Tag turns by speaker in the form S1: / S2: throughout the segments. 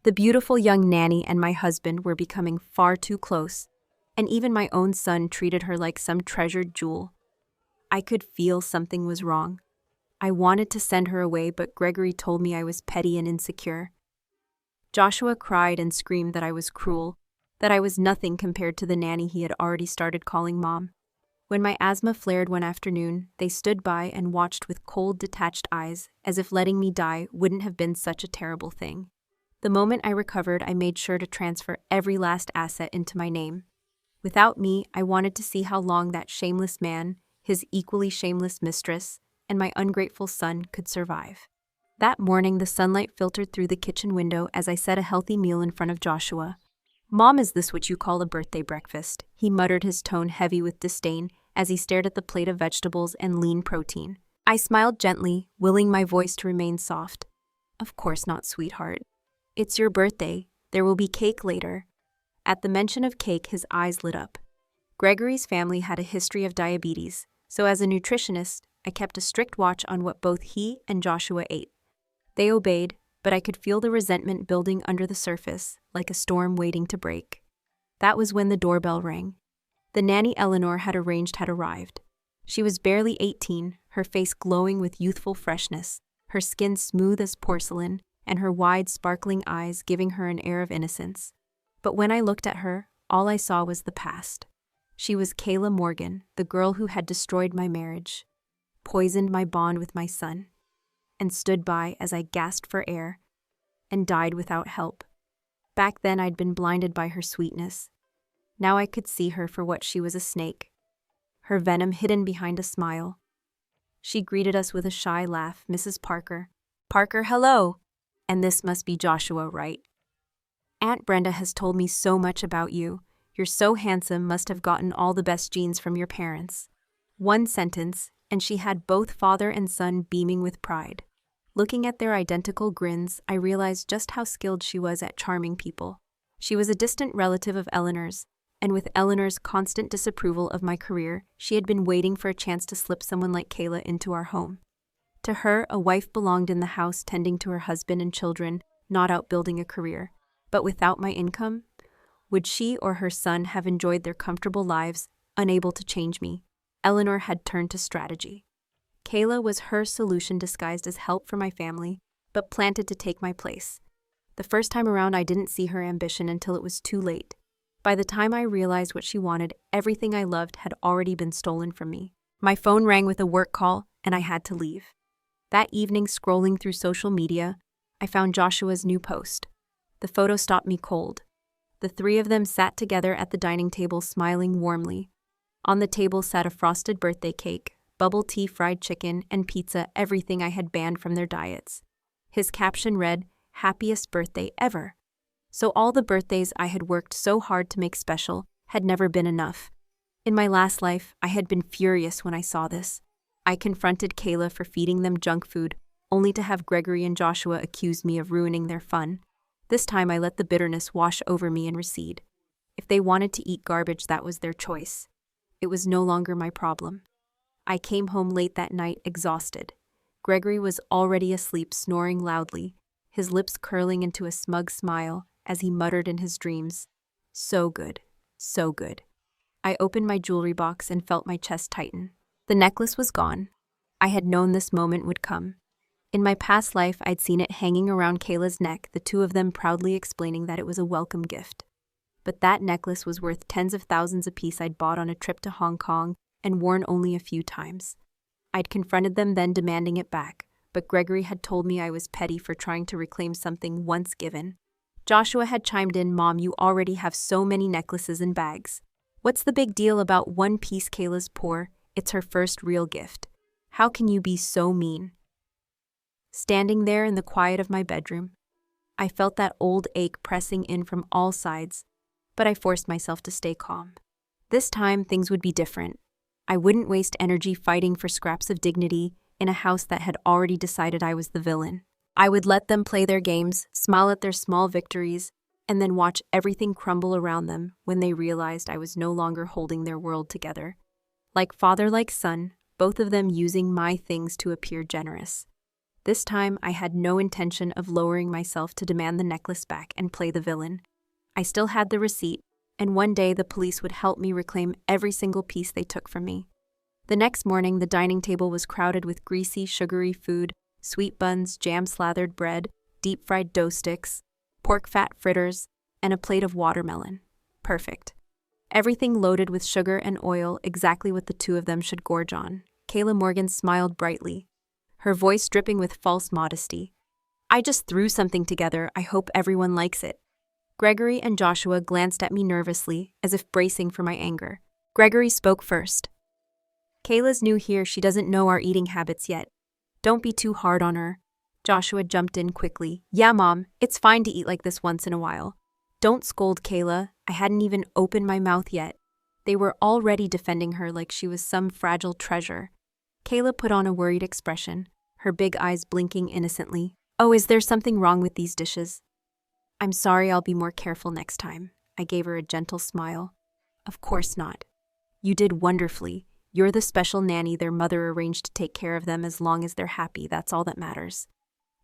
S1: The beautiful young Nanny and my husband were becoming far too close, and even my own son treated her like some treasured jewel. I could feel something was wrong. I wanted to send her away, but Gregory told me I was petty and insecure. Joshua cried and screamed that I was cruel, that I was nothing compared to the nanny he had already started calling mom. When my asthma flared one afternoon, they stood by and watched with cold, detached eyes, as if letting me die wouldn't have been such a terrible thing. The moment I recovered, I made sure to transfer every last asset into my name. Without me, I wanted to see how long that shameless man, his equally shameless mistress, and my ungrateful son could survive. That morning, the sunlight filtered through the kitchen window as I set a healthy meal in front of Joshua. "Mom, is this what you call a birthday breakfast?" he muttered, his tone heavy with disdain as he stared at the plate of vegetables and lean protein. I smiled gently, willing my voice to remain soft. "Of course not, sweetheart. It's your birthday. There will be cake later." At the mention of cake, his eyes lit up. Gregory's family had a history of diabetes, so as a nutritionist, I kept a strict watch on what both he and Joshua ate. They obeyed, but I could feel the resentment building under the surface, like a storm waiting to break. That was when the doorbell rang. The nanny Eleanor had arranged had arrived. She was barely 18, her face glowing with youthful freshness, her skin smooth as porcelain, and her wide, sparkling eyes giving her an air of innocence. But when I looked at her, all I saw was the past. She was Kayla Morgan, the girl who had destroyed my marriage, poisoned my bond with my son, and stood by as I gasped for air and died without help. Back then, I'd been blinded by her sweetness. Now I could see her for what she was, a snake, her venom hidden behind a smile. She greeted us with a shy laugh. "Mrs. Parker." "Parker, hello. And this must be Joshua, right? Aunt Brenda has told me so much about you. You're so handsome, must have gotten all the best genes from your parents." One sentence, and she had both father and son beaming with pride. Looking at their identical grins, I realized just how skilled she was at charming people. She was a distant relative of Eleanor's, and with Eleanor's constant disapproval of my career, she had been waiting for a chance to slip someone like Kayla into our home. To her, a wife belonged in the house tending to her husband and children, not out building a career. But without my income, would she or her son have enjoyed their comfortable lives, unable to change me? Eleanor had turned to strategy. Kayla was her solution disguised as help for my family, but planted to take my place. The first time around, I didn't see her ambition until it was too late. By the time I realized what she wanted, everything I loved had already been stolen from me. My phone rang with a work call, and I had to leave. That evening, scrolling through social media, I found Joshua's new post. The photo stopped me cold. The three of them sat together at the dining table, smiling warmly. On the table sat a frosted birthday cake, bubble tea, fried chicken, and pizza, everything I had banned from their diets. His caption read, "Happiest birthday ever." So all the birthdays I had worked so hard to make special had never been enough. In my last life, I had been furious when I saw this. I confronted Kayla for feeding them junk food, only to have Gregory and Joshua accuse me of ruining their fun. This time I let the bitterness wash over me and recede. If they wanted to eat garbage, that was their choice. It was no longer my problem. I came home late that night, exhausted. Gregory was already asleep, snoring loudly, his lips curling into a smug smile as he muttered in his dreams, "So good, so good." I opened my jewelry box and felt my chest tighten. The necklace was gone. I had known this moment would come. In my past life, I'd seen it hanging around Kayla's neck, the two of them proudly explaining that it was a welcome gift. But that necklace was worth tens of thousands apiece. I'd bought on a trip to Hong Kong and worn only a few times. I'd confronted them then, demanding it back, but Gregory had told me I was petty for trying to reclaim something once given. Joshua had chimed in, "Mom, you already have so many necklaces and bags. What's the big deal about one piece? Kayla's poor. It's her first real gift. How can you be so mean?" Standing there in the quiet of my bedroom, I felt that old ache pressing in from all sides, but I forced myself to stay calm. This time, things would be different. I wouldn't waste energy fighting for scraps of dignity in a house that had already decided I was the villain. I would let them play their games, smile at their small victories, and then watch everything crumble around them when they realized I was no longer holding their world together. Like father, like son, both of them using my things to appear generous. This time, I had no intention of lowering myself to demand the necklace back and play the villain. I still had the receipt, and one day the police would help me reclaim every single piece they took from me. The next morning, the dining table was crowded with greasy, sugary food, sweet buns, jam-slathered bread, deep-fried dough sticks, pork fat fritters, and a plate of watermelon. Perfect. Everything loaded with sugar and oil, exactly what the two of them should gorge on. Kayla Morgan smiled brightly, her voice dripping with false modesty. I just threw something together. I hope everyone likes it. Gregory and Joshua glanced at me nervously, as if bracing for my anger. Gregory spoke first. Kayla's new here. She doesn't know our eating habits yet. Don't be too hard on her. Joshua jumped in quickly. Yeah, Mom, it's fine to eat like this once in a while. Don't scold Kayla. I hadn't even opened my mouth yet. They were already defending her like she was some fragile treasure. Kayla put on a worried expression, her big eyes blinking innocently. Oh, is there something wrong with these dishes? I'm sorry, I'll be more careful next time. I gave her a gentle smile. Of course not. You did wonderfully. You're the special nanny their mother arranged to take care of them as long as they're happy. That's all that matters.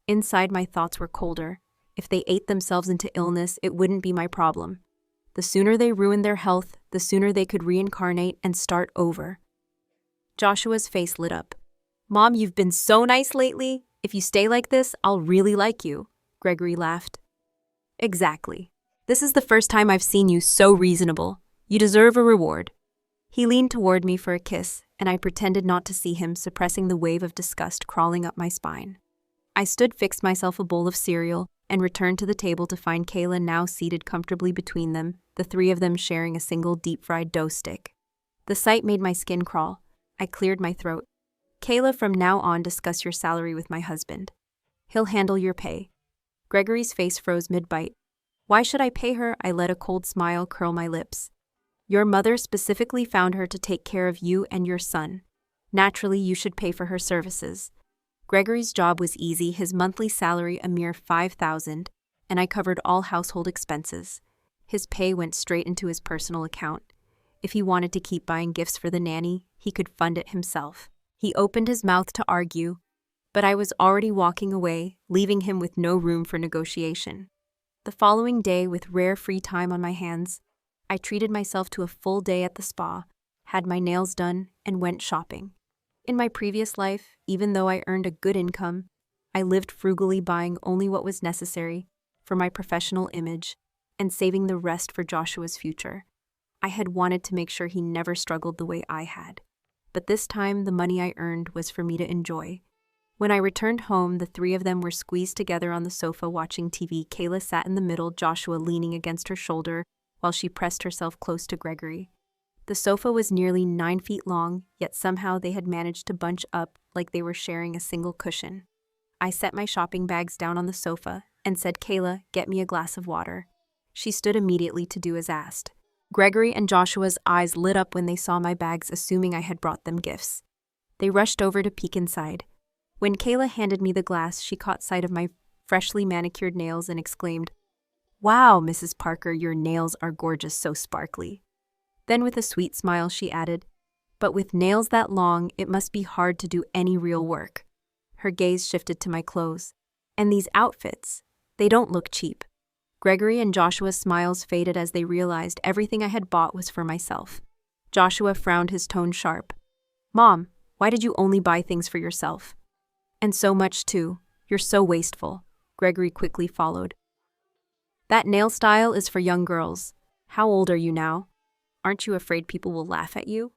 S1: Inside, my thoughts were colder. If they ate themselves into illness, it wouldn't be my problem. The sooner they ruined their health, the sooner they could reincarnate and start over. Joshua's face lit up. Mom, you've been so nice lately. If you stay like this, I'll really like you. Gregory laughed. Exactly. This is the first time I've seen you so reasonable. You deserve a reward. He leaned toward me for a kiss, and I pretended not to see him, suppressing the wave of disgust crawling up my spine. I fixed myself a bowl of cereal, and returned to the table to find Kayla now seated comfortably between them, the three of them sharing a single deep-fried dough stick. The sight made my skin crawl. I cleared my throat. Kayla, from now on, discuss your salary with my husband. He'll handle your pay. Gregory's face froze mid-bite. Why should I pay her? I let a cold smile curl my lips. Your mother specifically found her to take care of you and your son. Naturally, you should pay for her services. Gregory's job was easy, his monthly salary a mere $5,000, and I covered all household expenses. His pay went straight into his personal account. If he wanted to keep buying gifts for the nanny, he could fund it himself. He opened his mouth to argue, but I was already walking away, leaving him with no room for negotiation. The following day, with rare free time on my hands, I treated myself to a full day at the spa, had my nails done, and went shopping. In my previous life, even though I earned a good income, I lived frugally, buying only what was necessary for my professional image and saving the rest for Joshua's future. I had wanted to make sure he never struggled the way I had. But this time, the money I earned was for me to enjoy. When I returned home, the three of them were squeezed together on the sofa watching TV. Kayla sat in the middle, Joshua leaning against her shoulder while she pressed herself close to Gregory. The sofa was nearly 9 feet long, yet somehow they had managed to bunch up like they were sharing a single cushion. I set my shopping bags down on the sofa and said, Kayla, get me a glass of water. She stood immediately to do as asked. Gregory and Joshua's eyes lit up when they saw my bags, assuming I had brought them gifts. They rushed over to peek inside. When Kayla handed me the glass, she caught sight of my freshly manicured nails and exclaimed, Wow, Mrs. Parker, your nails are gorgeous, so sparkly. Then with a sweet smile she added, But with nails that long, it must be hard to do any real work. Her gaze shifted to my clothes. And these outfits, they don't look cheap. Gregory and Joshua's smiles faded as they realized everything I had bought was for myself. Joshua frowned, his tone sharp. Mom, why did you only buy things for yourself? And so much too. You're so wasteful. Gregory quickly followed. That nail style is for young girls. How old are you now? Aren't you afraid people will laugh at you?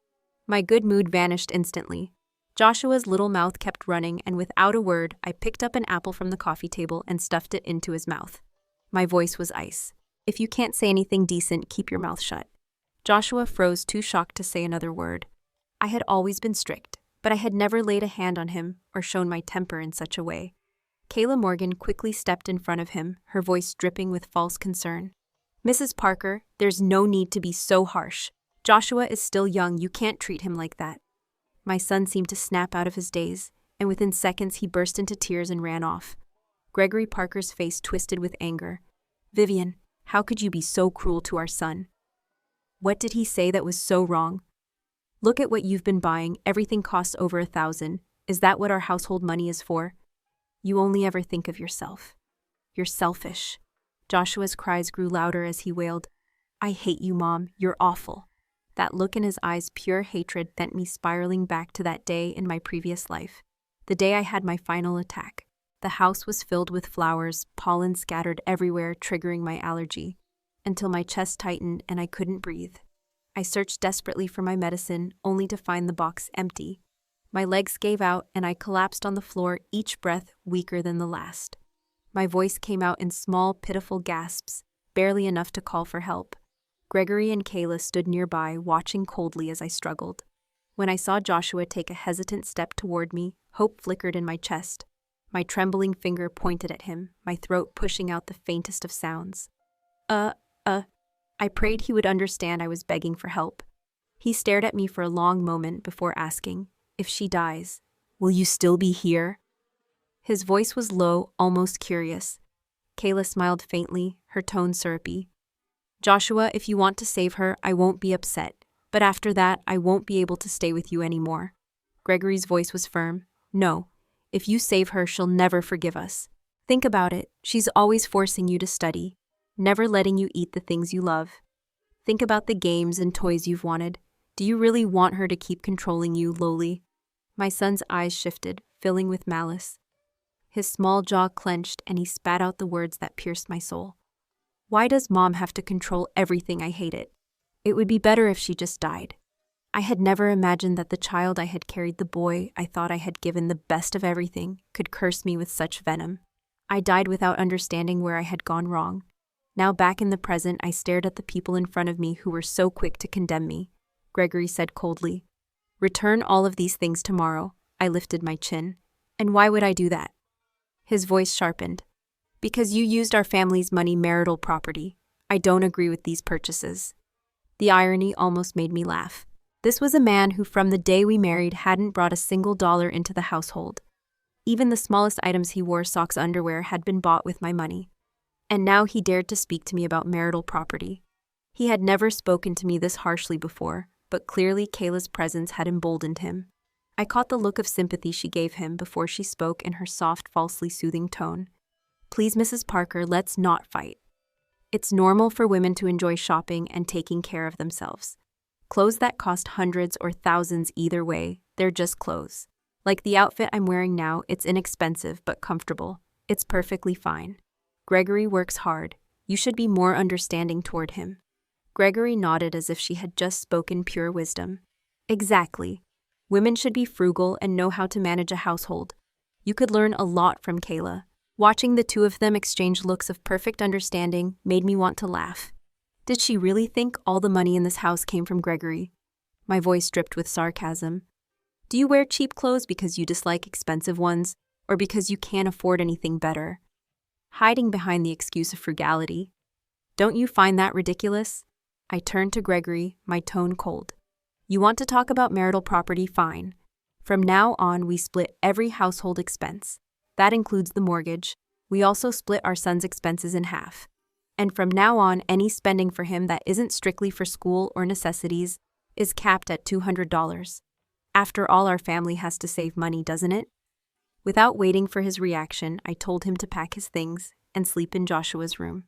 S1: My good mood vanished instantly. Joshua's little mouth kept running, and without a word, I picked up an apple from the coffee table and stuffed it into his mouth. My voice was ice. If you can't say anything decent, keep your mouth shut. Joshua froze, too shocked to say another word. I had always been strict, but I had never laid a hand on him or shown my temper in such a way. Kayla Morgan quickly stepped in front of him, her voice dripping with false concern. Mrs. Parker, there's no need to be so harsh. Joshua is still young, you can't treat him like that. My son seemed to snap out of his daze, and within seconds he burst into tears and ran off. Gregory Parker's face twisted with anger. Vivian, how could you be so cruel to our son? What did he say that was so wrong? Look at what you've been buying, everything costs over $1,000. Is that what our household money is for? You only ever think of yourself. You're selfish." Joshua's cries grew louder as he wailed, "I hate you, Mom. You're awful." That look in his eyes, pure hatred, sent me spiraling back to that day in my previous life. The day I had my final attack. The house was filled with flowers, pollen scattered everywhere, triggering my allergy, until my chest tightened and I couldn't breathe. I searched desperately for my medicine, only to find the box empty. My legs gave out and I collapsed on the floor, each breath weaker than the last. My voice came out in small, pitiful gasps, barely enough to call for help. Gregory and Kayla stood nearby, watching coldly as I struggled. When I saw Joshua take a hesitant step toward me, hope flickered in my chest. My trembling finger pointed at him, my throat pushing out the faintest of sounds. I prayed he would understand I was begging for help. He stared at me for a long moment before asking, "If she dies, will you still be here?" His voice was low, almost curious. Kayla smiled faintly, her tone syrupy. "Joshua, if you want to save her, I won't be upset. But after that, I won't be able to stay with you anymore." Gregory's voice was firm. "No, if you save her, she'll never forgive us. Think about it. She's always forcing you to study, never letting you eat the things you love. Think about the games and toys you've wanted. Do you really want her to keep controlling you, lowly?" My son's eyes shifted, filling with malice. His small jaw clenched and he spat out the words that pierced my soul. "Why does Mom have to control everything? I hate it. It would be better if she just died." I had never imagined that the child I had carried, the boy I thought I had given the best of everything, could curse me with such venom. I died without understanding where I had gone wrong. Now back in the present, I stared at the people in front of me who were so quick to condemn me. Gregory said coldly, "Return all of these things tomorrow." I lifted my chin. "And why would I do that?" His voice sharpened. "Because you used our family's money, marital property. I don't agree with these purchases." The irony almost made me laugh. This was a man who from the day we married hadn't brought a single dollar into the household. Even the smallest items he wore, socks, underwear, had been bought with my money. And now he dared to speak to me about marital property. He had never spoken to me this harshly before, but clearly Kayla's presence had emboldened him. I caught the look of sympathy she gave him before she spoke in her soft, falsely soothing tone. "Please, Mrs. Parker, let's not fight. It's normal for women to enjoy shopping and taking care of themselves. Clothes that cost hundreds or thousands either way, they're just clothes. Like the outfit I'm wearing now, it's inexpensive but comfortable. It's perfectly fine. Gregory works hard. You should be more understanding toward him." Gregory nodded as if she had just spoken pure wisdom. "Exactly. Women should be frugal and know how to manage a household. You could learn a lot from Kayla." Watching the two of them exchange looks of perfect understanding made me want to laugh. Did she really think all the money in this house came from Gregory? My voice dripped with sarcasm. "Do you wear cheap clothes because you dislike expensive ones, or because you can't afford anything better?" Hiding behind the excuse of frugality. "Don't you find that ridiculous?" I turned to Gregory, my tone cold. "You want to talk about marital property? Fine. From now on, we split every household expense. That includes the mortgage. We also split our son's expenses in half. And from now on, any spending for him that isn't strictly for school or necessities is capped at $200. After all, our family has to save money, doesn't it?" Without waiting for his reaction, I told him to pack his things and sleep in Joshua's room.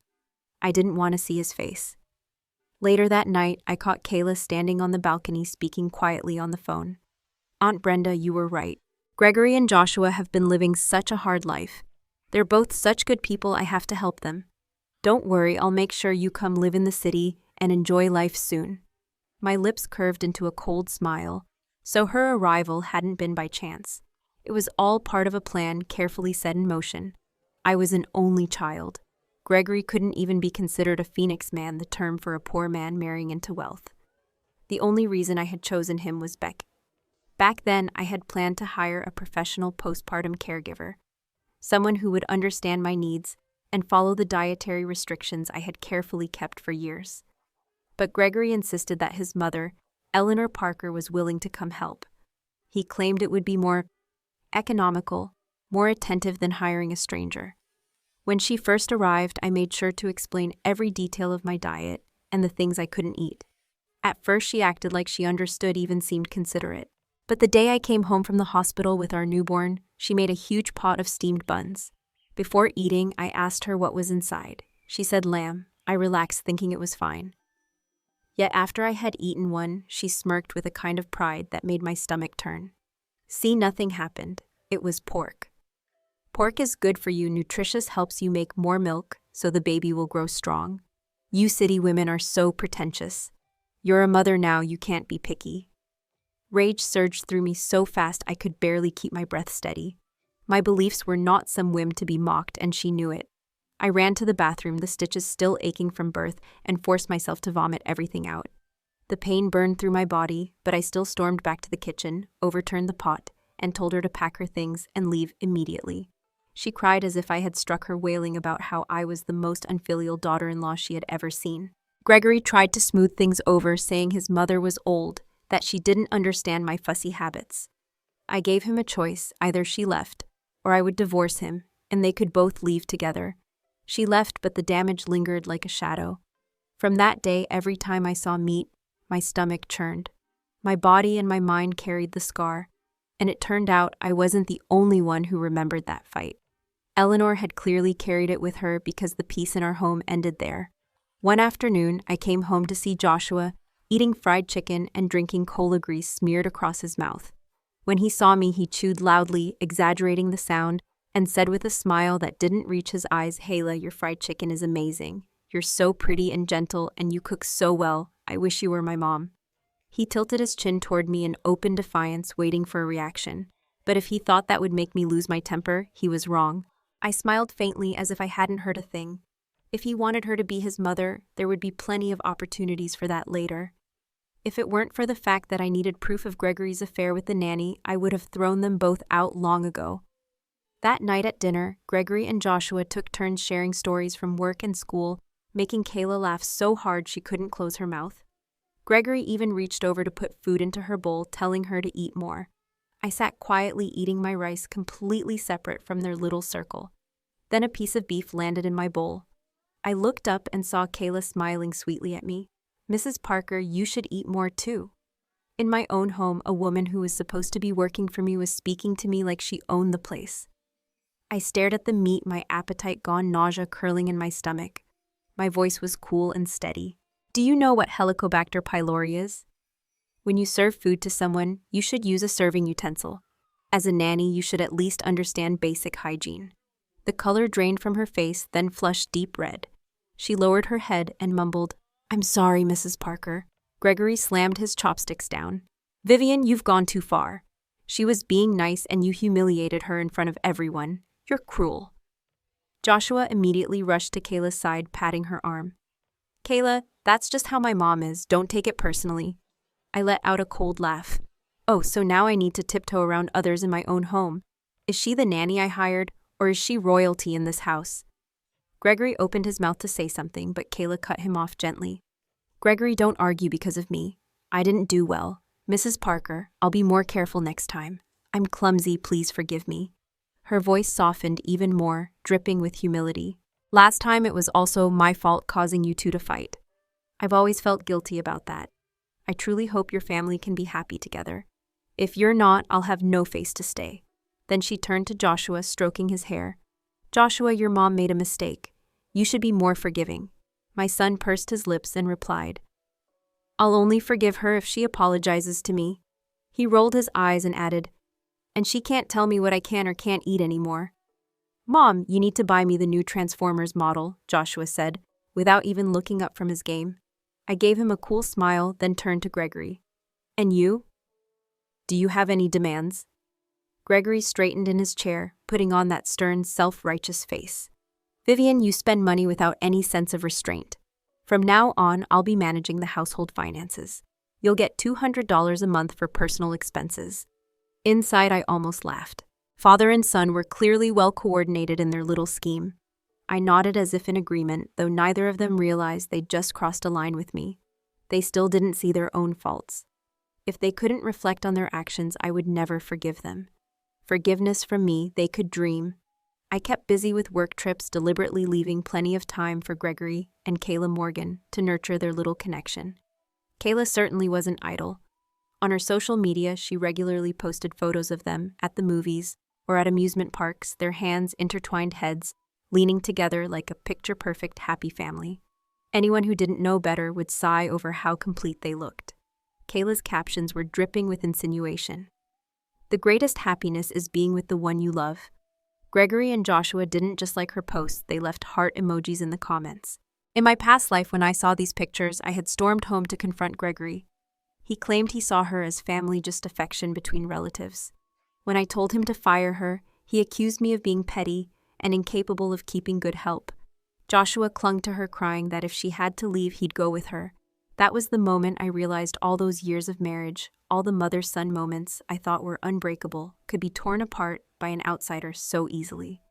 S1: I didn't want to see his face. Later that night, I caught Kayla standing on the balcony speaking quietly on the phone. "Aunt Brenda, you were right. Gregory and Joshua have been living such a hard life. They're both such good people, I have to help them. Don't worry, I'll make sure you come live in the city and enjoy life soon." My lips curved into a cold smile, so her arrival hadn't been by chance. It was all part of a plan carefully set in motion. I was an only child. Gregory couldn't even be considered a phoenix man, the term for a poor man marrying into wealth. The only reason I had chosen him was Beck. Back then, I had planned to hire a professional postpartum caregiver, someone who would understand my needs and follow the dietary restrictions I had carefully kept for years. But Gregory insisted that his mother, Eleanor Parker, was willing to come help. He claimed it would be more economical, more attentive than hiring a stranger. When she first arrived, I made sure to explain every detail of my diet and the things I couldn't eat. At first, she acted like she understood, even seemed considerate. But the day I came home from the hospital with our newborn, she made a huge pot of steamed buns. Before eating, I asked her what was inside. She said lamb. I relaxed, thinking it was fine. Yet after I had eaten one, she smirked with a kind of pride that made my stomach turn. See, nothing happened. It was pork. Pork is good for you, nutritious, helps you make more milk, so the baby will grow strong. You city women are so pretentious. You're a mother now, you can't be picky. Rage surged through me so fast I could barely keep my breath steady. My beliefs were not some whim to be mocked, and she knew it. I ran to the bathroom, the stitches still aching from birth, and forced myself to vomit everything out. The pain burned through my body, but I still stormed back to the kitchen, overturned the pot, and told her to pack her things and leave immediately. She cried as if I had struck her, wailing about how I was the most unfilial daughter-in-law she had ever seen. Gregory tried to smooth things over, saying his mother was old, that she didn't understand my fussy habits. I gave him a choice: either she left, or I would divorce him, and they could both leave together. She left, but the damage lingered like a shadow. From that day, every time I saw meat, my stomach churned. My body and my mind carried the scar, and it turned out I wasn't the only one who remembered that fight. Eleanor had clearly carried it with her, because the peace in our home ended there. One afternoon, I came home to see Joshua eating fried chicken and drinking cola grease smeared across his mouth. When he saw me, he chewed loudly, exaggerating the sound, and said with a smile that didn't reach his eyes, "Hayla, your fried chicken is amazing. You're so pretty and gentle, and you cook so well. I wish you were my mom." He tilted his chin toward me in open defiance, waiting for a reaction. But if he thought that would make me lose my temper, he was wrong. I smiled faintly, as if I hadn't heard a thing. If he wanted her to be his mother, there would be plenty of opportunities for that later. If it weren't for the fact that I needed proof of Gregory's affair with the nanny, I would have thrown them both out long ago. That night at dinner, Gregory and Joshua took turns sharing stories from work and school, making Kayla laugh so hard she couldn't close her mouth. Gregory even reached over to put food into her bowl, telling her to eat more. I sat quietly eating my rice, completely separate from their little circle. Then a piece of beef landed in my bowl. I looked up and saw Kayla smiling sweetly at me. "Mrs. Parker, you should eat more too." In my own home, a woman who was supposed to be working for me was speaking to me like she owned the place. I stared at the meat, my appetite gone, nausea curling in my stomach. My voice was cool and steady. "Do you know what Helicobacter pylori is? When you serve food to someone, you should use a serving utensil. As a nanny, you should at least understand basic hygiene." The color drained from her face, then flushed deep red. She lowered her head and mumbled, "I'm sorry, Mrs. Parker." Gregory slammed his chopsticks down. "Vivian, you've gone too far. She was being nice and you humiliated her in front of everyone. You're cruel." Joshua immediately rushed to Kayla's side, patting her arm. "Kayla, that's just how my mom is. Don't take it personally." I let out a cold laugh. "Oh, so now I need to tiptoe around others in my own home. Is she the nanny I hired, or is she royalty in this house?" Gregory opened his mouth to say something, but Kayla cut him off gently. "Gregory, don't argue because of me. I didn't do well. Mrs. Parker, I'll be more careful next time. I'm clumsy, please forgive me." Her voice softened even more, dripping with humility. "Last time it was also my fault causing you two to fight. I've always felt guilty about that. I truly hope your family can be happy together. If you're not, I'll have no face to stay." Then she turned to Joshua, stroking his hair. "Joshua, your mom made a mistake. You should be more forgiving." My son pursed his lips and replied, "I'll only forgive her if she apologizes to me." He rolled his eyes and added, "And she can't tell me what I can or can't eat anymore." "Mom, you need to buy me the new Transformers model," Joshua said, without even looking up from his game. I gave him a cool smile, then turned to Gregory. "And you? Do you have any demands?" Gregory straightened in his chair, putting on that stern, self-righteous face. "Vivian, you spend money without any sense of restraint. From now on, I'll be managing the household finances. You'll get $200 a month for personal expenses." Inside, I almost laughed. Father and son were clearly well coordinated in their little scheme. I nodded as if in agreement, though neither of them realized they'd just crossed a line with me. They still didn't see their own faults. If they couldn't reflect on their actions, I would never forgive them. Forgiveness from me, they could dream. I kept busy with work trips, deliberately leaving plenty of time for Gregory and Kayla Morgan to nurture their little connection. Kayla certainly wasn't idle. On her social media, she regularly posted photos of them at the movies or at amusement parks, their hands intertwined heads, leaning together like a picture-perfect happy family. Anyone who didn't know better would sigh over how complete they looked. Kayla's captions were dripping with insinuation. The greatest happiness is being with the one you love. Gregory and Joshua didn't just like her posts, they left heart emojis in the comments. In my past life, when I saw these pictures, I had stormed home to confront Gregory. He claimed he saw her as family, just affection between relatives. When I told him to fire her, he accused me of being petty and incapable of keeping good help. Joshua clung to her, crying that if she had to leave, he'd go with her. That was the moment I realized all those years of marriage, all the mother-son moments I thought were unbreakable, could be torn apart by an outsider so easily.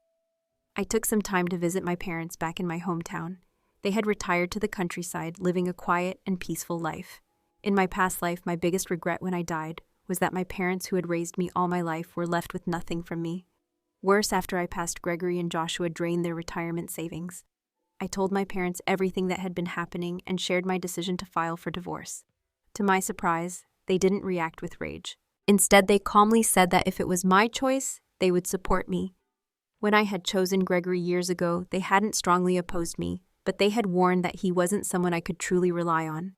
S1: I took some time to visit my parents back in my hometown. They had retired to the countryside, living a quiet and peaceful life. In my past life, my biggest regret when I died was that my parents, who had raised me all my life, were left with nothing from me. Worse, after I passed, Gregory and Joshua drained their retirement savings. I told my parents everything that had been happening and shared my decision to file for divorce. To my surprise, they didn't react with rage. Instead, they calmly said that if it was my choice, they would support me. When I had chosen Gregory years ago, they hadn't strongly opposed me, but they had warned that he wasn't someone I could truly rely on.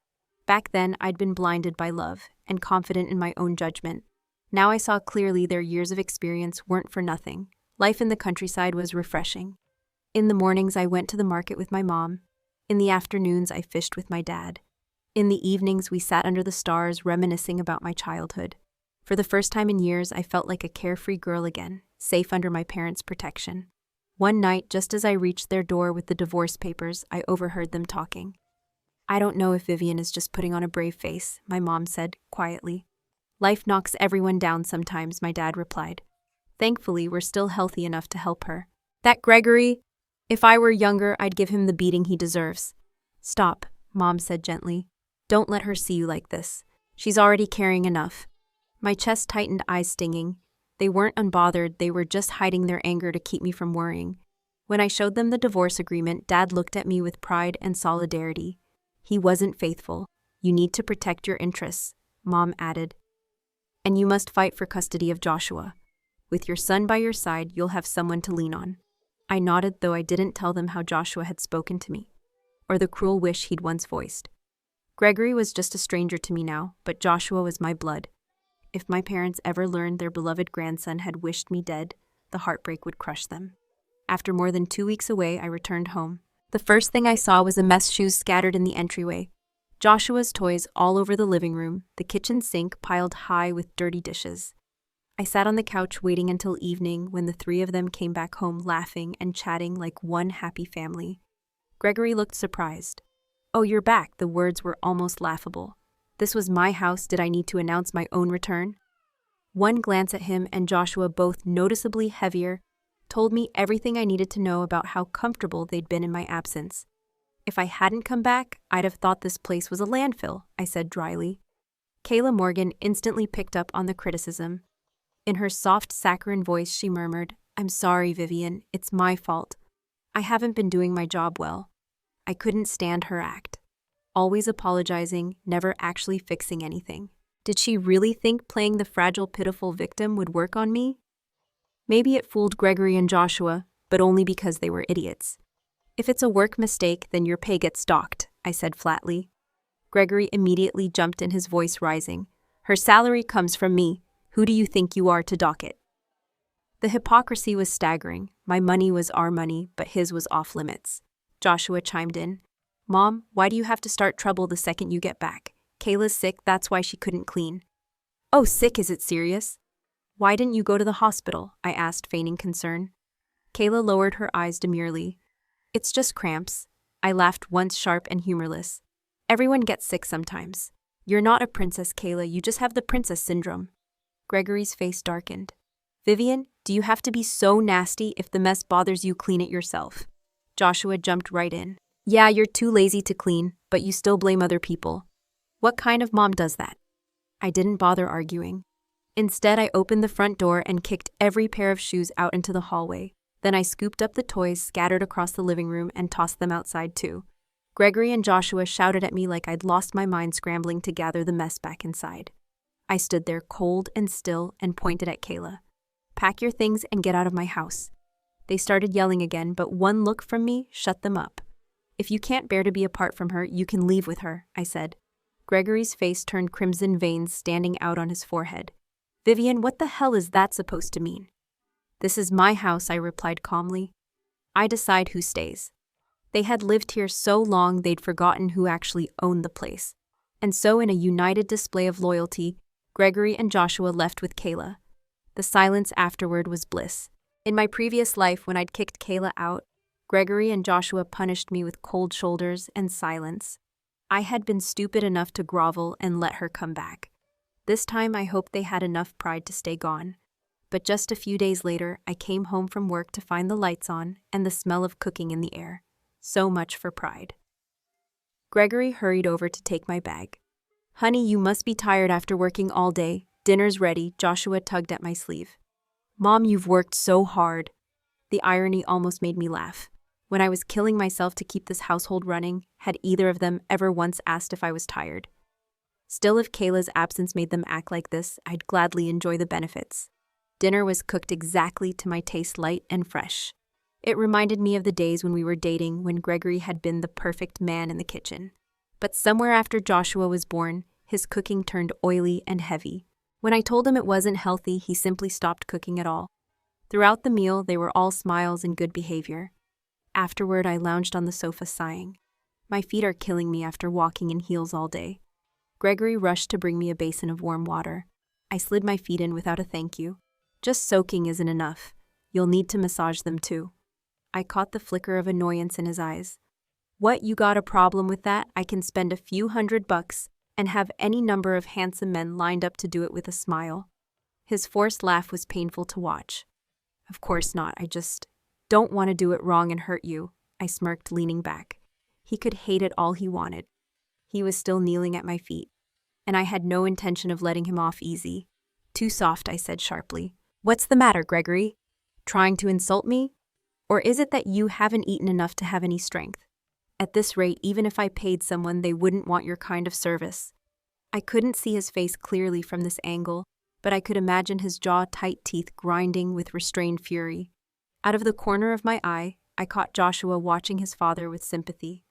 S1: Back then, I'd been blinded by love and confident in my own judgment. Now I saw clearly their years of experience weren't for nothing. Life in the countryside was refreshing. In the mornings, I went to the market with my mom. In the afternoons, I fished with my dad. In the evenings, we sat under the stars, reminiscing about my childhood. For the first time in years, I felt like a carefree girl again, safe under my parents' protection. One night, just as I reached their door with the divorce papers, I overheard them talking. "I don't know if Vivian is just putting on a brave face," my mom said, quietly. "Life knocks everyone down sometimes," my dad replied. "Thankfully, we're still healthy enough to help her. That Gregory, if I were younger, I'd give him the beating he deserves." "Stop," Mom said gently. "Don't let her see you like this. She's already carrying enough." My chest tightened, eyes stinging. They weren't unbothered, they were just hiding their anger to keep me from worrying. When I showed them the divorce agreement, Dad looked at me with pride and solidarity. "He wasn't faithful. You need to protect your interests," Mom added. "And you must fight for custody of Joshua. With your son by your side, you'll have someone to lean on." I nodded, though I didn't tell them how Joshua had spoken to me, or the cruel wish he'd once voiced. Gregory was just a stranger to me now, but Joshua was my blood. If my parents ever learned their beloved grandson had wished me dead, the heartbreak would crush them. After more than 2 weeks away, I returned home. The first thing I saw was a mess of shoes scattered in the entryway, Joshua's toys all over the living room, the kitchen sink piled high with dirty dishes. I sat on the couch waiting until evening, when the three of them came back home laughing and chatting like one happy family. Gregory looked surprised. "Oh, you're back," the words were almost laughable. This was my house, did I need to announce my own return? One glance at him and Joshua, both noticeably heavier, told me everything I needed to know about how comfortable they'd been in my absence. "If I hadn't come back, I'd have thought this place was a landfill," I said dryly. Kayla Morgan instantly picked up on the criticism. In her soft, saccharine voice, she murmured, "I'm sorry, Vivian. It's my fault. I haven't been doing my job well." I couldn't stand her act. Always apologizing, never actually fixing anything. Did she really think playing the fragile, pitiful victim would work on me? Maybe it fooled Gregory and Joshua, but only because they were idiots. "If it's a work mistake, then your pay gets docked," I said flatly. Gregory immediately jumped in, his voice rising. "Her salary comes from me. Who do you think you are to dock it?" The hypocrisy was staggering. My money was our money, but his was off limits. Joshua chimed in. "Mom, why do you have to start trouble the second you get back? Kayla's sick, that's why she couldn't clean." "Oh, sick, is it serious?" "Why didn't you go to the hospital?" I asked, feigning concern. Kayla lowered her eyes demurely. "It's just cramps." I laughed, once sharp and humorless. "Everyone gets sick sometimes. You're not a princess, Kayla, you just have the princess syndrome." Gregory's face darkened. "Vivian, do you have to be so nasty? If the mess bothers you, clean it yourself." Joshua jumped right in. "Yeah, you're too lazy to clean, but you still blame other people. What kind of mom does that?" I didn't bother arguing. Instead, I opened the front door and kicked every pair of shoes out into the hallway. Then I scooped up the toys scattered across the living room and tossed them outside too. Gregory and Joshua shouted at me like I'd lost my mind, scrambling to gather the mess back inside. I stood there cold and still and pointed at Kayla. Pack your things and get out of my house. They started yelling again, but one look from me shut them up. If you can't bear to be apart from her, you can leave with her, I said. Gregory's face turned crimson, veins standing out on his forehead. Vivian, what the hell is that supposed to mean? This is my house, I replied calmly. I decide who stays. They had lived here so long they'd forgotten who actually owned the place. And so, in a united display of loyalty, Gregory and Joshua left with Kayla. The silence afterward was bliss. In my previous life, when I'd kicked Kayla out, Gregory and Joshua punished me with cold shoulders and silence. I had been stupid enough to grovel and let her come back. This time I hoped they had enough pride to stay gone. But just a few days later, I came home from work to find the lights on and the smell of cooking in the air. So much for pride. Gregory hurried over to take my bag. Honey, you must be tired after working all day. Dinner's ready, Joshua tugged at my sleeve. Mom, you've worked so hard. The irony almost made me laugh. When I was killing myself to keep this household running, had either of them ever once asked if I was tired? Still, if Kayla's absence made them act like this, I'd gladly enjoy the benefits. Dinner was cooked exactly to my taste, light and fresh. It reminded me of the days when we were dating, when Gregory had been the perfect man in the kitchen. But somewhere after Joshua was born, his cooking turned oily and heavy. When I told him it wasn't healthy, he simply stopped cooking at all. Throughout the meal, they were all smiles and good behavior. Afterward, I lounged on the sofa sighing. My feet are killing me after walking in heels all day. Gregory rushed to bring me a basin of warm water. I slid my feet in without a thank you. Just soaking isn't enough. You'll need to massage them too. I caught the flicker of annoyance in his eyes. What, you got a problem with that? I can spend a few $100 and have any number of handsome men lined up to do it with a smile. His forced laugh was painful to watch. Of course not, I just don't want to do it wrong and hurt you, I smirked, leaning back. He could hate it all he wanted. He was still kneeling at my feet, and I had no intention of letting him off easy. Too soft, I said sharply. What's the matter, Gregory? Trying to insult me? Or is it that you haven't eaten enough to have any strength? At this rate, even if I paid someone, they wouldn't want your kind of service. I couldn't see his face clearly from this angle, but I could imagine his jaw-tight teeth grinding with restrained fury. Out of the corner of my eye, I caught Joshua watching his father with sympathy.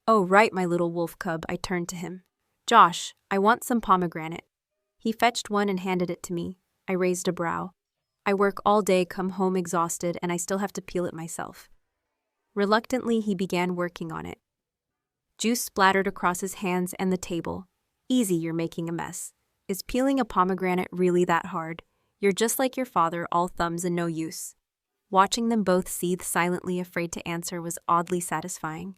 S1: Oh, right, my little wolf cub, I turned to him. Josh, I want some pomegranate. He fetched one and handed it to me. I raised a brow. I work all day, come home exhausted, and I still have to peel it myself. Reluctantly, he began working on it. Juice splattered across his hands and the table. Easy, you're making a mess. Is peeling a pomegranate really that hard? You're just like your father, all thumbs and no use. Watching them both seethe silently, afraid to answer, was oddly satisfying.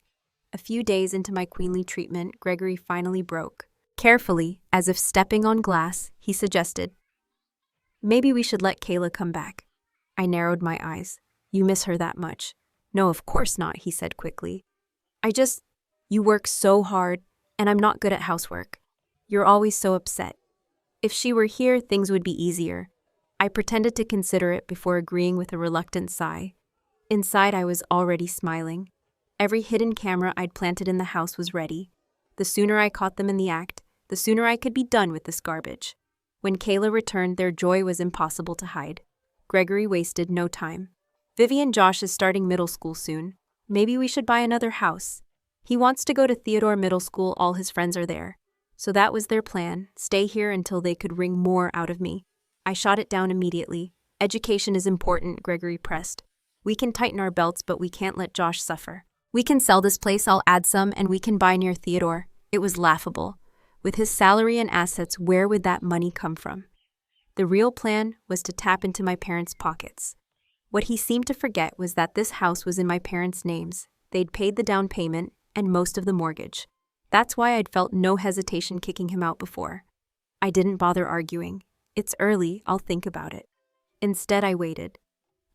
S1: A few days into my queenly treatment, Gregory finally broke. Carefully, as if stepping on glass, he suggested, maybe we should let Kayla come back. I narrowed my eyes. You miss her that much? No, of course not, he said quickly. You work so hard, and I'm not good at housework. You're always so upset. If she were here, things would be easier. I pretended to consider it before agreeing with a reluctant sigh. Inside, I was already smiling. Every hidden camera I'd planted in the house was ready. The sooner I caught them in the act, the sooner I could be done with this garbage. When Kayla returned, their joy was impossible to hide. Gregory wasted no time. Vivian, Josh is starting middle school soon. Maybe we should buy another house. He wants to go to Theodore Middle School, all his friends are there. So that was their plan, stay here until they could wring more out of me. I shot it down immediately. Education is important, Gregory pressed. We can tighten our belts, but we can't let Josh suffer. We can sell this place, I'll add some, and we can buy near Theodore. It was laughable. With his salary and assets, where would that money come from? The real plan was to tap into my parents' pockets. What he seemed to forget was that this house was in my parents' names. They'd paid the down payment and most of the mortgage. That's why I'd felt no hesitation kicking him out before. I didn't bother arguing. It's early, I'll think about it. Instead, I waited.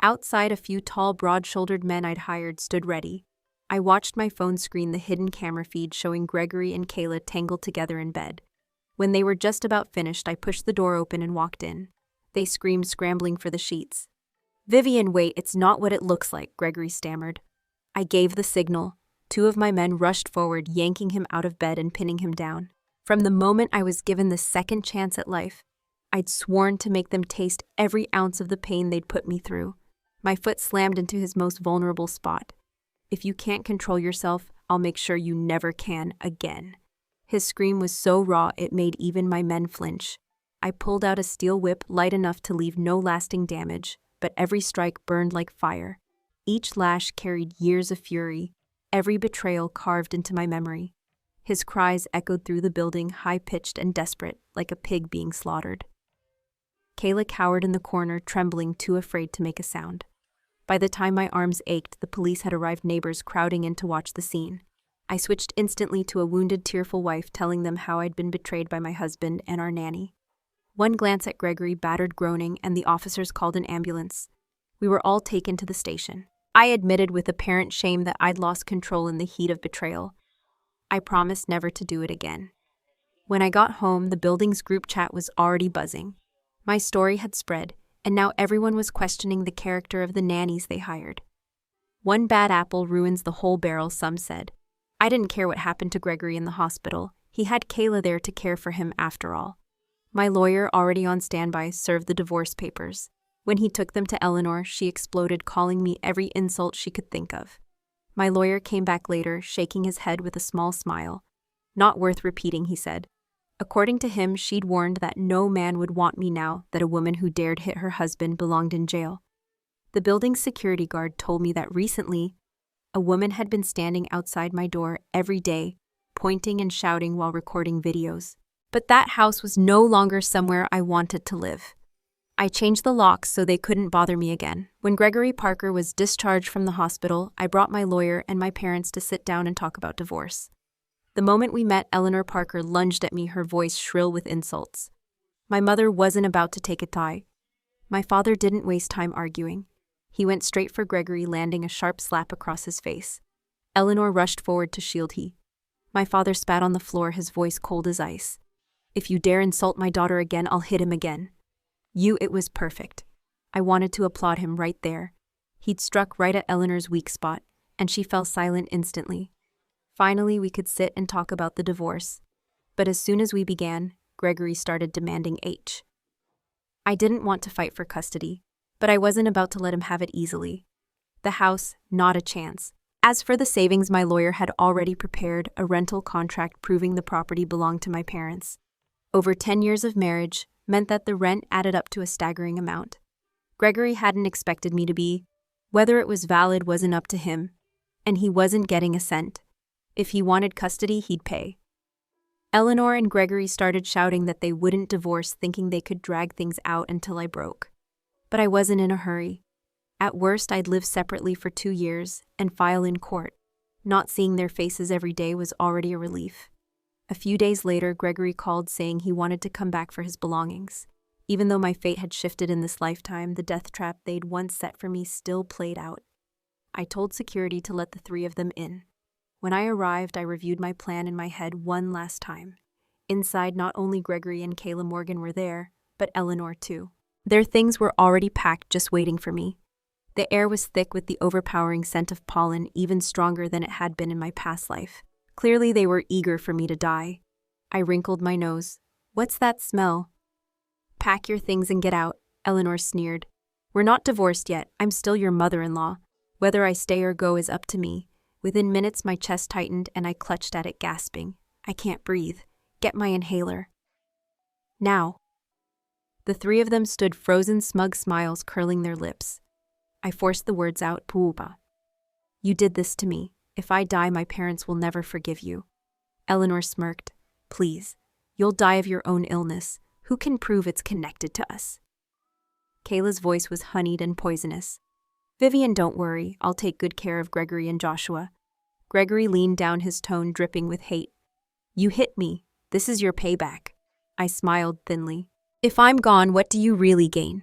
S1: Outside, a few tall, broad-shouldered men I'd hired stood ready. I watched my phone screen the hidden camera feed showing Gregory and Kayla tangled together in bed. When they were just about finished, I pushed the door open and walked in. They screamed, scrambling for the sheets. Vivian, wait, it's not what it looks like, Gregory stammered. I gave the signal. Two of my men rushed forward, yanking him out of bed and pinning him down. From the moment I was given the second chance at life, I'd sworn to make them taste every ounce of the pain they'd put me through. My foot slammed into his most vulnerable spot. If you can't control yourself, I'll make sure you never can again. His scream was so raw it made even my men flinch. I pulled out a steel whip light enough to leave no lasting damage, but every strike burned like fire. Each lash carried years of fury, every betrayal carved into my memory. His cries echoed through the building, high-pitched and desperate, like a pig being slaughtered. Kayla cowered in the corner, trembling, too afraid to make a sound. By the time my arms ached, the police had arrived, neighbors crowding in to watch the scene. I switched instantly to a wounded, tearful wife, telling them how I'd been betrayed by my husband and our nanny. One glance at Gregory, battered, groaning, and the officers called an ambulance. We were all taken to the station. I admitted with apparent shame that I'd lost control in the heat of betrayal. I promised never to do it again. When I got home, the building's group chat was already buzzing. My story had spread, and now everyone was questioning the character of the nannies they hired. One bad apple ruins the whole barrel, some said. I didn't care what happened to Gregory in the hospital. He had Kayla there to care for him after all. My lawyer, already on standby, served the divorce papers. When he took them to Eleanor, she exploded, calling me every insult she could think of. My lawyer came back later, shaking his head with a small smile. Not worth repeating, he said. According to him, she'd warned that no man would want me now that a woman who dared hit her husband belonged in jail. The building's security guard told me that recently, a woman had been standing outside my door every day, pointing and shouting while recording videos. But that house was no longer somewhere I wanted to live. I changed the locks so they couldn't bother me again. When Gregory Parker was discharged from the hospital, I brought my lawyer and my parents to sit down and talk about divorce. The moment we met, Eleanor Parker lunged at me, her voice shrill with insults. My mother wasn't about to take a tie. My father didn't waste time arguing. He went straight for Gregory, landing a sharp slap across his face. Eleanor rushed forward to shield him. My father spat on the floor, his voice cold as ice. If you dare insult my daughter again, I'll hit him again. It was perfect. I wanted to applaud him right there. He'd struck right at Eleanor's weak spot, and she fell silent instantly. Finally, we could sit and talk about the divorce. But as soon as we began, Gregory started demanding H. I didn't want to fight for custody, but I wasn't about to let him have it easily. The house, not a chance. As for the savings, my lawyer had already prepared a rental contract proving the property belonged to my parents. Over 10 years of marriage meant that the rent added up to a staggering amount. Gregory hadn't expected me to be. Whether it was valid wasn't up to him, and he wasn't getting a cent. If he wanted custody, he'd pay. Eleanor and Gregory started shouting that they wouldn't divorce, thinking they could drag things out until I broke. But I wasn't in a hurry. At worst, I'd live separately for 2 years and file in court. Not seeing their faces every day was already a relief. A few days later, Gregory called saying he wanted to come back for his belongings. Even though my fate had shifted in this lifetime, the death trap they'd once set for me still played out. I told security to let the 3 of them in. When I arrived, I reviewed my plan in my head one last time. Inside, not only Gregory and Kayla Morgan were there, but Eleanor too. Their things were already packed, just waiting for me. The air was thick with the overpowering scent of pollen, even stronger than it had been in my past life. Clearly, they were eager for me to die. I wrinkled my nose. What's that smell? Pack your things and get out, Eleanor sneered. We're not divorced yet. I'm still your mother-in-law. Whether I stay or go is up to me. Within minutes, my chest tightened and I clutched at it, gasping. I can't breathe. Get my inhaler. Now. The 3 of them stood frozen, smug smiles curling their lips. I forced the words out, Puupa. You did this to me. If I die, my parents will never forgive you. Eleanor smirked. Please. You'll die of your own illness. Who can prove it's connected to us? Kayla's voice was honeyed and poisonous. Vivian, don't worry. I'll take good care of Gregory and Joshua. Gregory leaned down, his tone dripping with hate. You hit me. This is your payback. I smiled thinly. If I'm gone, what do you really gain?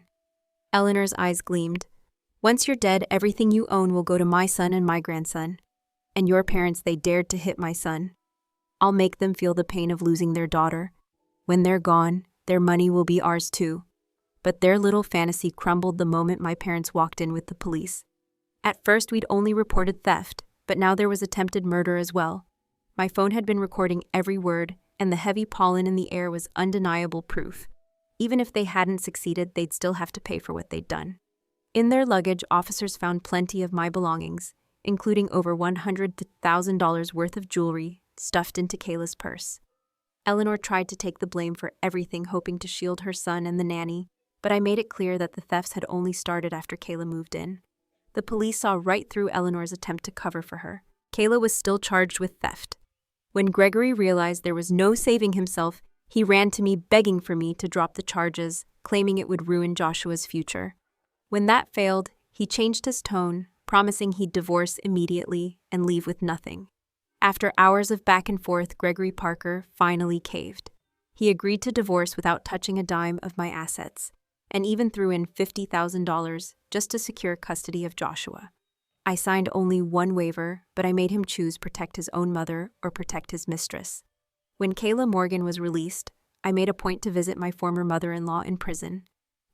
S1: Eleanor's eyes gleamed. Once you're dead, everything you own will go to my son and my grandson. And your parents, they dared to hit my son. I'll make them feel the pain of losing their daughter. When they're gone, their money will be ours too. But their little fantasy crumbled the moment my parents walked in with the police. At first, we'd only reported theft, but now there was attempted murder as well. My phone had been recording every word, and the heavy pollen in the air was undeniable proof. Even if they hadn't succeeded, they'd still have to pay for what they'd done. In their luggage, officers found plenty of my belongings, including over $100,000 worth of jewelry stuffed into Kayla's purse. Eleanor tried to take the blame for everything, hoping to shield her son and the nanny, but I made it clear that the thefts had only started after Kayla moved in. The police saw right through Eleanor's attempt to cover for her. Kayla was still charged with theft. When Gregory realized there was no saving himself, he ran to me begging for me to drop the charges, claiming it would ruin Joshua's future. When that failed, he changed his tone, promising he'd divorce immediately and leave with nothing. After hours of back and forth, Gregory Parker finally caved. He agreed to divorce without touching a dime of my assets, and even threw in $50,000 just to secure custody of Joshua. I signed only one waiver, but I made him choose protect his own mother or protect his mistress. When Kayla Morgan was released, I made a point to visit my former mother-in-law in prison.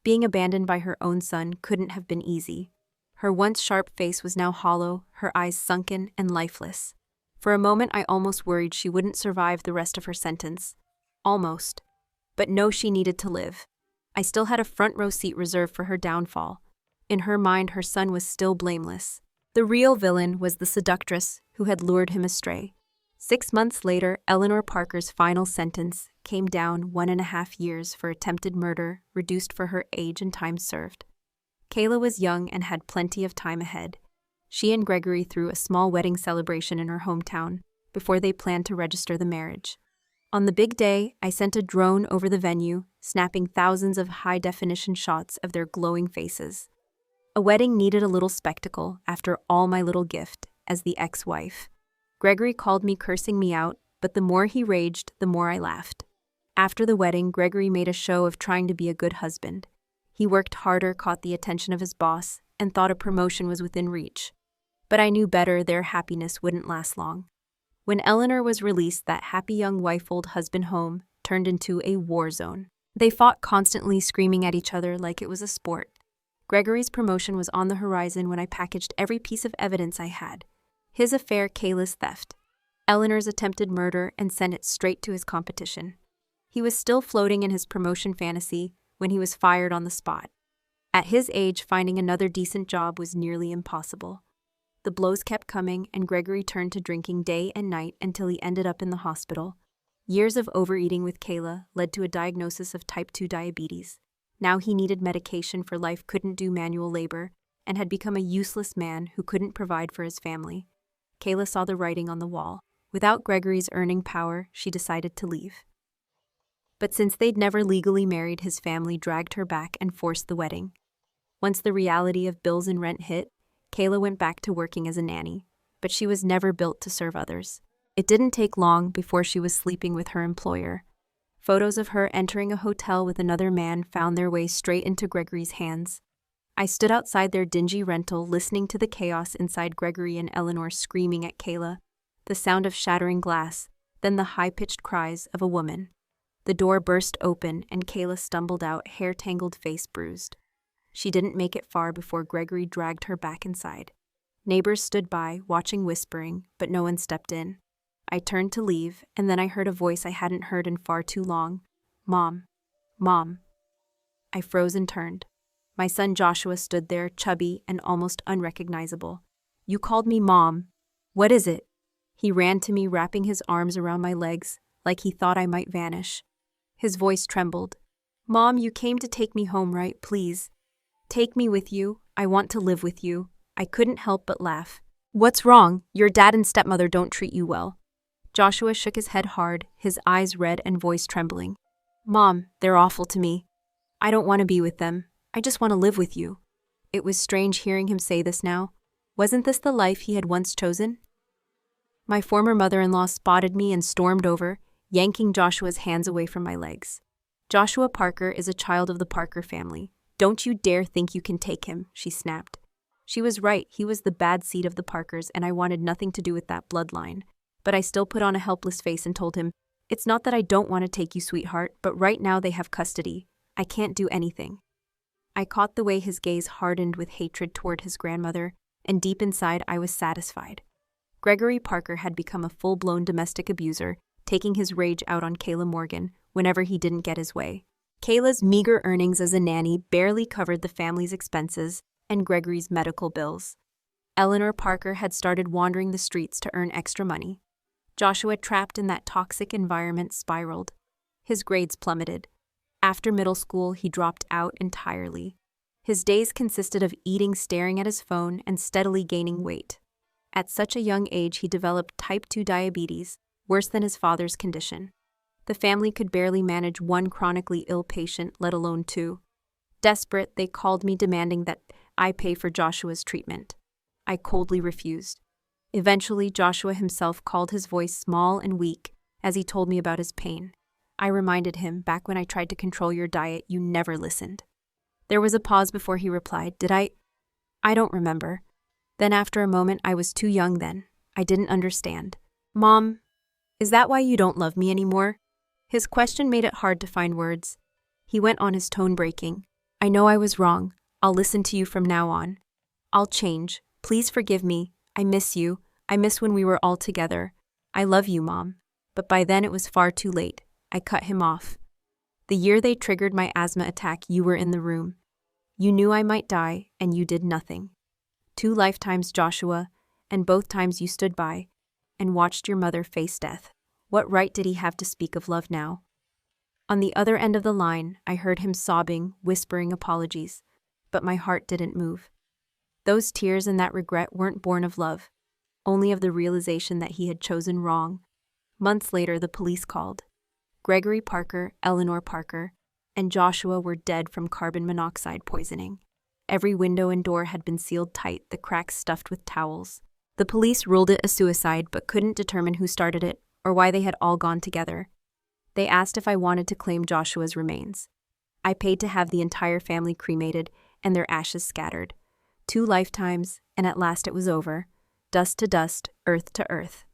S1: Being abandoned by her own son couldn't have been easy. Her once sharp face was now hollow, her eyes sunken and lifeless. For a moment, I almost worried she wouldn't survive the rest of her sentence. Almost. But no, she needed to live. I still had a front-row seat reserved for her downfall. In her mind, her son was still blameless. The real villain was the seductress who had lured him astray. 6 months later, Eleanor Parker's final sentence came down 1.5 years for attempted murder, reduced for her age and time served. Kayla was young and had plenty of time ahead. She and Gregory threw a small wedding celebration in her hometown before they planned to register the marriage. On the big day, I sent a drone over the venue, snapping thousands of high-definition shots of their glowing faces. A wedding needed a little spectacle after all my little gift as the ex-wife. Gregory called me, cursing me out, but the more he raged, the more I laughed. After the wedding, Gregory made a show of trying to be a good husband. He worked harder, caught the attention of his boss, and thought a promotion was within reach. But I knew better, their happiness wouldn't last long. When Eleanor was released, that happy young wife-old husband home turned into a war zone. They fought constantly, screaming at each other like it was a sport. Gregory's promotion was on the horizon when I packaged every piece of evidence I had. His affair, Kayla's theft, Eleanor's attempted murder, and sent it straight to his competition. He was still floating in his promotion fantasy when he was fired on the spot. At his age, finding another decent job was nearly impossible. The blows kept coming, and Gregory turned to drinking day and night until he ended up in the hospital. Years of overeating with Kayla led to a diagnosis of type 2 diabetes. Now he needed medication for life, couldn't do manual labor, and had become a useless man who couldn't provide for his family. Kayla saw the writing on the wall. Without Gregory's earning power, she decided to leave. But since they'd never legally married, his family dragged her back and forced the wedding. Once the reality of bills and rent hit, Kayla went back to working as a nanny, but she was never built to serve others. It didn't take long before she was sleeping with her employer. Photos of her entering a hotel with another man found their way straight into Gregory's hands. I stood outside their dingy rental, listening to the chaos inside. Gregory and Eleanor screaming at Kayla, the sound of shattering glass, then the high-pitched cries of a woman. The door burst open and Kayla stumbled out, hair-tangled, face bruised. She didn't make it far before Gregory dragged her back inside. Neighbors stood by, watching, whispering, but no one stepped in. I turned to leave, and then I heard a voice I hadn't heard in far too long. "Mom. Mom." I froze and turned. My son Joshua stood there, chubby and almost unrecognizable. "You called me Mom. What is it?" He ran to me, wrapping his arms around my legs, like he thought I might vanish. His voice trembled. "Mom, you came to take me home, right? Please. Take me with you. I want to live with you." I couldn't help but laugh. "What's wrong? Your dad and stepmother don't treat you well." Joshua shook his head hard, his eyes red and voice trembling. "Mom, they're awful to me. I don't want to be with them. I just want to live with you." It was strange hearing him say this now. Wasn't this the life he had once chosen? My former mother-in-law spotted me and stormed over, yanking Joshua's hands away from my legs. "Joshua Parker is a child of the Parker family. Don't you dare think you can take him," she snapped. She was right, he was the bad seed of the Parkers, and I wanted nothing to do with that bloodline. But I still put on a helpless face and told him, "It's not that I don't want to take you, sweetheart, but right now they have custody. I can't do anything." I caught the way his gaze hardened with hatred toward his grandmother, and deep inside I was satisfied. Gregory Parker had become a full-blown domestic abuser, taking his rage out on Kayla Morgan whenever he didn't get his way. Kayla's meager earnings as a nanny barely covered the family's expenses and Gregory's medical bills. Eleanor Parker had started wandering the streets to earn extra money. Joshua, trapped in that toxic environment, spiraled. His grades plummeted. After middle school, he dropped out entirely. His days consisted of eating, staring at his phone, and steadily gaining weight. At such a young age, he developed type 2 diabetes, worse than his father's condition. The family could barely manage one chronically ill patient, let alone two. Desperate, they called me demanding that I pay for Joshua's treatment. I coldly refused. Eventually, Joshua himself called, his voice small and weak, as he told me about his pain. I reminded him, back when I tried to control your diet, you never listened. There was a pause before he replied, Did I? I don't remember. Then after a moment, I was too young then. I didn't understand. Mom, is that why you don't love me anymore? His question made it hard to find words. He went on, his tone breaking. I know I was wrong. I'll listen to you from now on. I'll change. Please forgive me. I miss you. I miss when we were all together. I love you, Mom. But by then it was far too late. I cut him off. The year they triggered my asthma attack, you were in the room. You knew I might die, and you did nothing. 2 lifetimes, Joshua, and both times you stood by and watched your mother face death. What right did he have to speak of love now? On the other end of the line, I heard him sobbing, whispering apologies, but my heart didn't move. Those tears and that regret weren't born of love, only of the realization that he had chosen wrong. Months later, the police called. Gregory Parker, Eleanor Parker, and Joshua were dead from carbon monoxide poisoning. Every window and door had been sealed tight, the cracks stuffed with towels. The police ruled it a suicide, but couldn't determine who started it or why they had all gone together. They asked if I wanted to claim Joshua's remains. I paid to have the entire family cremated and their ashes scattered. 2 lifetimes, and at last it was over. Dust to dust, earth to earth.